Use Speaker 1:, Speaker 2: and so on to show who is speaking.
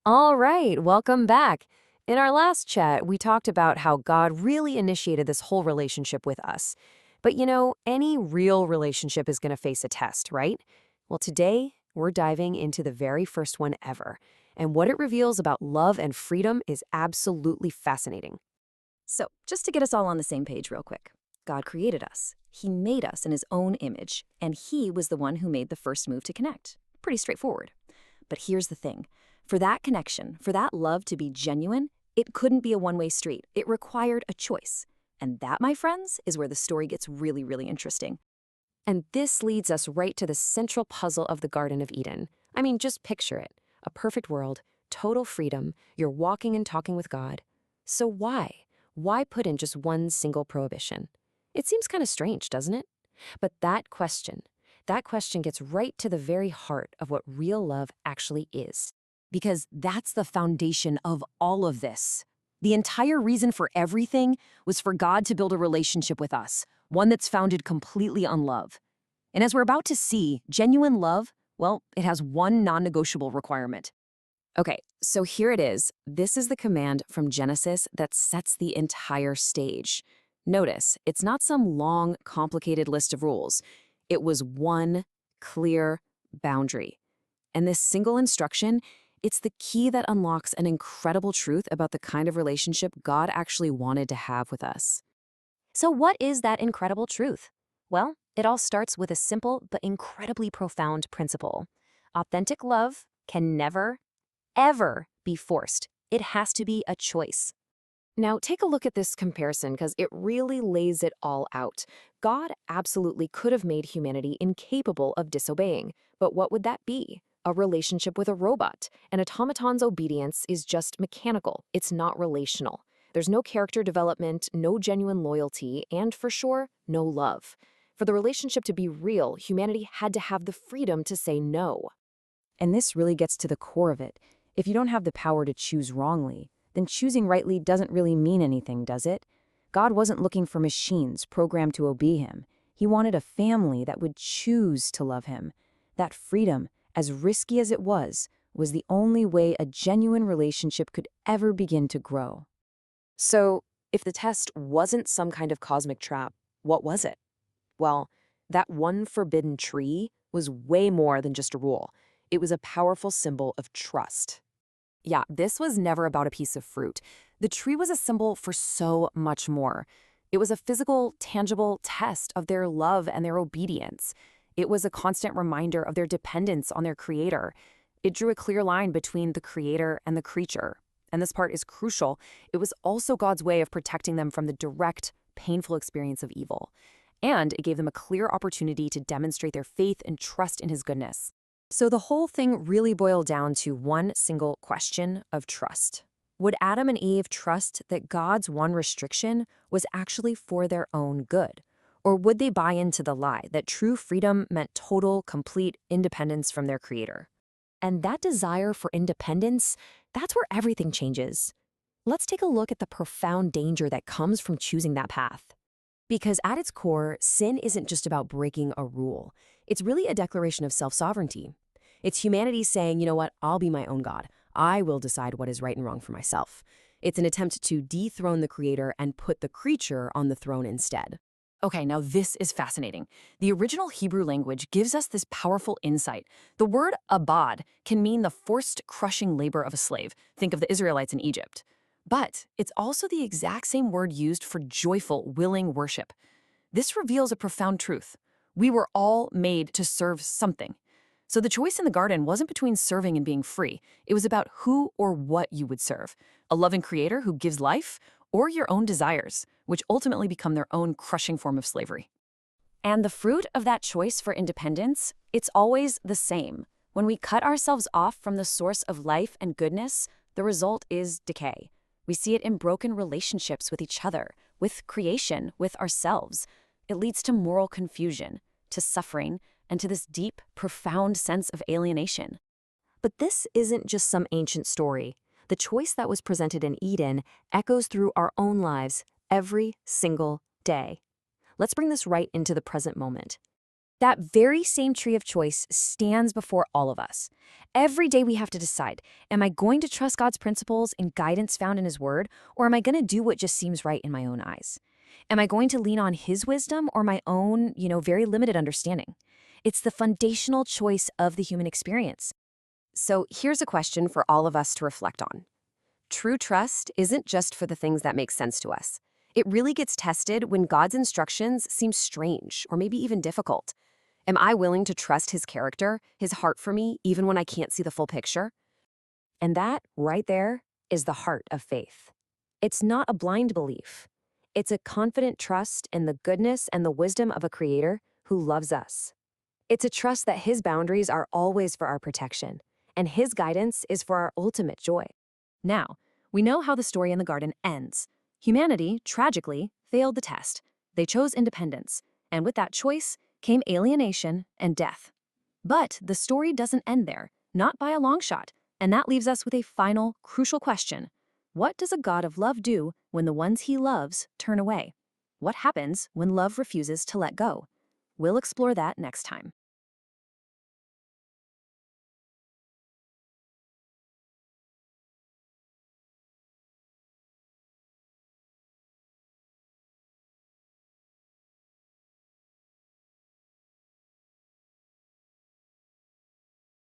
Speaker 1: All right, welcome back. In our last chat, we talked about how God really initiated this whole relationship with us. But any real relationship is going to face a test, right? Well, today, we're diving into the very first one ever. And what it reveals about love and freedom is absolutely fascinating.
Speaker 2: So, just to get us all on the same page, real quick, God created us. He made us in His own image, and He was the one who made the first move to connect. Pretty straightforward. But here's the thing, for that connection, for that love to be genuine, it couldn't be a one-way street. It required a choice. And that, my friends, is where the story gets really, really interesting.
Speaker 1: And this leads us right to the central puzzle of the Garden of Eden. I mean, just picture it. A perfect world, total freedom, you're walking and talking with God. So why? Why put in just one single prohibition? It seems kind of strange, doesn't it? But that question gets right to the very heart of what real love actually is.
Speaker 2: Because that's the foundation of all of this. The entire reason for everything was for God to build a relationship with us, one that's founded completely on love. And as we're about to see, genuine love, well, it has one non-negotiable requirement.
Speaker 1: Okay, so here it is. This is the command from Genesis that sets the entire stage. Notice, it's not some long, complicated list of rules. It was one clear boundary. And this single instruction, it's the key that unlocks an incredible truth about the kind of relationship God actually wanted to have with us.
Speaker 2: So, what is that incredible truth? Well, it all starts with a simple but incredibly profound principle. Authentic love can never, ever be forced. It has to be a choice.
Speaker 1: Now, take a look at this comparison because it really lays it all out. God absolutely could have made humanity incapable of disobeying, but what would that be? A relationship with a robot. An automaton's obedience is just mechanical, it's not relational. There's no character development, no genuine loyalty, and for sure, no love. For the relationship to be real, humanity had to have the freedom to say no.
Speaker 2: And this really gets to the core of it. If you don't have the power to choose wrongly, then choosing rightly doesn't really mean anything, does it? God wasn't looking for machines programmed to obey Him. He wanted a family that would choose to love Him. That freedom, as risky as it was the only way a genuine relationship could ever begin to grow.
Speaker 1: So, if the test wasn't some kind of cosmic trap, what was it? Well, that one forbidden tree was way more than just a rule. It was a powerful symbol of trust. Yeah, this was never about a piece of fruit. The tree was a symbol for so much more. It was a physical, tangible test of their love and their obedience. It was a constant reminder of their dependence on their creator. It drew a clear line between the creator and the creature. And this part is crucial. It was also God's way of protecting them from the direct, painful experience of evil. And it gave them a clear opportunity to demonstrate their faith and trust in His goodness. So the whole thing really boiled down to one single question of trust. Would Adam and Eve trust that God's one restriction was actually for their own good? Or would they buy into the lie that true freedom meant total, complete independence from their creator? And that desire for independence, that's where everything changes. Let's take a look at the profound danger that comes from choosing that path. Because at its core, sin isn't just about breaking a rule. It's really a declaration of self-sovereignty. It's humanity saying, you know what, I'll be my own God. I will decide what is right and wrong for myself. It's an attempt to dethrone the creator and put the creature on the throne instead. Okay, now this is fascinating. The original Hebrew language gives us this powerful insight. The word abad can mean the forced, crushing labor of a slave. Think of the Israelites in Egypt. But it's also the exact same word used for joyful, willing worship. This reveals a profound truth. We were all made to serve something. So the choice in the garden wasn't between serving and being free. It was about who or what you would serve. A loving creator who gives life, or your own desires, which ultimately become their own crushing form of slavery. And the fruit of that choice for independence, it's always the same. When we cut ourselves off from the source of life and goodness, the result is decay. We see it in broken relationships with each other, with creation, with ourselves. It leads to moral confusion, to suffering, and to this deep, profound sense of alienation. But this isn't just some ancient story. The choice that was presented in Eden echoes through our own lives every single day. Let's bring this right into the present moment.
Speaker 2: That very same tree of choice stands before all of us. Every day we have to decide, am I going to trust God's principles and guidance found in His Word, or am I going to do what just seems right in my own eyes? Am I going to lean on His wisdom or my own, very limited understanding? It's the foundational choice of the human experience.
Speaker 1: So here's a question for all of us to reflect on. True trust isn't just for the things that make sense to us. It really gets tested when God's instructions seem strange or maybe even difficult. Am I willing to trust His character, His heart for me, even when I can't see the full picture? And that, right there, is the heart of faith. It's not a blind belief. It's a confident trust in the goodness and the wisdom of a Creator who loves us. It's a trust that His boundaries are always for our protection, and His guidance is for our ultimate joy. Now, we know how the story in the garden ends. Humanity, tragically, failed the test. They chose independence, and with that choice came alienation and death. But the story doesn't end there, not by a long shot, and that leaves us with a final, crucial question. What does a God of love do when the ones He loves turn away? What happens when love refuses to let go? We'll explore that next time.